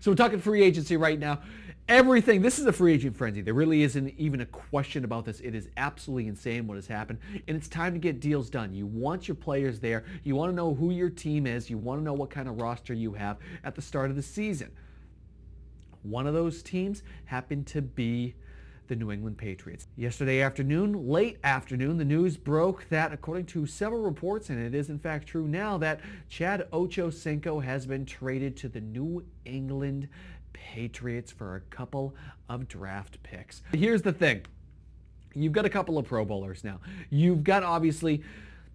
So we're talking free agency right now. Everything, this is a free agent frenzy. There really isn't even a question about this. It is absolutely insane what has happened, and it's time to get deals done. You want your players there. You want to know who your team is. You want to know what kind of roster you have at the start of the season. One of those teams happened to be the New England Patriots. Yesterday afternoon, late afternoon, the news broke that, according to several reports, and it is in fact true now, that Chad Ocho Cinco has been traded to the New England Patriots for a couple of draft picks. Here's the thing. You've got a couple of Pro Bowlers now. You've got, obviously,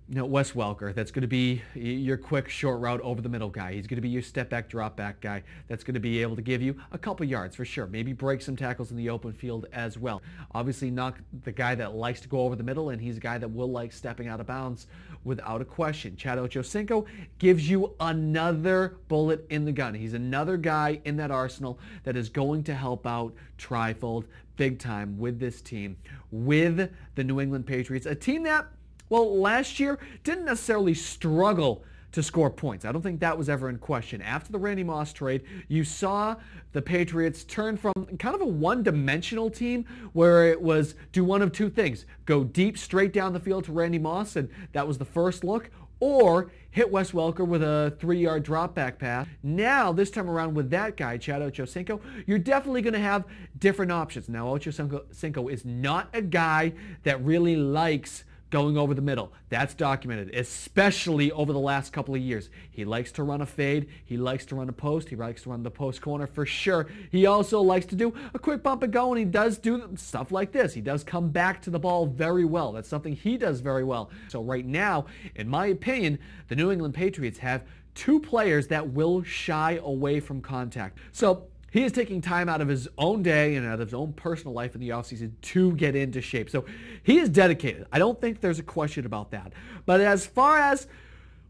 Wes Welker, that's going to be your quick short route over the middle guy. He's going to be your step back, drop back guy that's going to be able to give you a couple yards for sure. Maybe break some tackles in the open field as well. Obviously not the guy that likes to go over the middle, and he's a guy that will like stepping out of bounds without a question. Chad Ocho Cinco gives you another bullet in the gun. He's another guy in that arsenal that is going to help out Trifold big time with this team, with the New England Patriots, a team that, well, last year didn't necessarily struggle to score points. I don't think that was ever in question. After the Randy Moss trade, you saw the Patriots turn from kind of a one-dimensional team where it was do one of two things: go deep straight down the field to Randy Moss, and that was the first look, or hit Wes Welker with a 3-yard drop back pass. Now, this time around with that guy, Chad Ocho Cinco, you're definitely going to have different options. Now, Ocho Cinco is not a guy that really likes going over the middle. That's documented, especially over the last couple of years. He likes to run a fade. He likes to run a post. He likes to run the post corner for sure. He also likes to do a quick bump and go, and he does do stuff like this. He does come back to the ball very well. That's something he does very well. So right now, in my opinion, the New England Patriots have two players that will shy away from contact. So he is taking time out of his own day and out of his own personal life in the offseason to get into shape. So he is dedicated. I don't think there's a question about that. But as far as,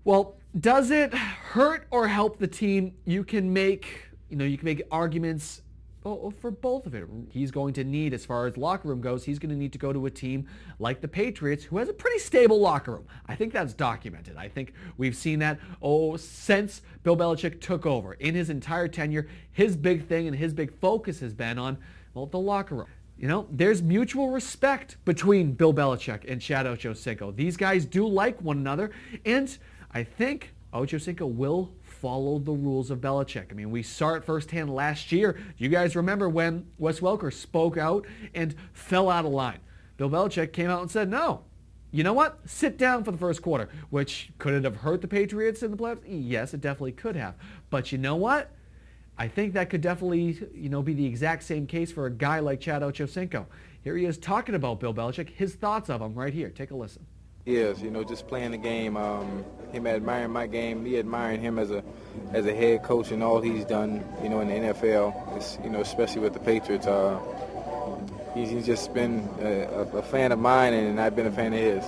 well, does it hurt or help the team? You can make arguments for both of it. He's going to need, as far as locker room goes, he's going to need to go to a team like the Patriots, who has a pretty stable locker room. I think that's documented. I think we've seen that since Bill Belichick took over. In his entire tenure, his big thing and his big focus has been on, well, the locker room. There's mutual respect between Bill Belichick and Chad Ocho Cinco. These guys do like one another, and I think Ocho Cinco will follow the rules of Belichick. I mean, we saw it firsthand last year. You guys remember when Wes Welker spoke out and fell out of line. Bill Belichick came out and said, no, you know what? Sit down for the first quarter, which could it have hurt the Patriots in the playoffs? Yes, it definitely could have. But you know what? I think that could definitely, be the exact same case for a guy like Chad Ocho Cinco. Here he is talking about Bill Belichick, his thoughts of him right here. Take a listen. Yes, just playing the game, him admiring my game, me admiring him as a head coach and all he's done, in the NFL, especially with the Patriots. He's just been a fan of mine, and I've been a fan of his.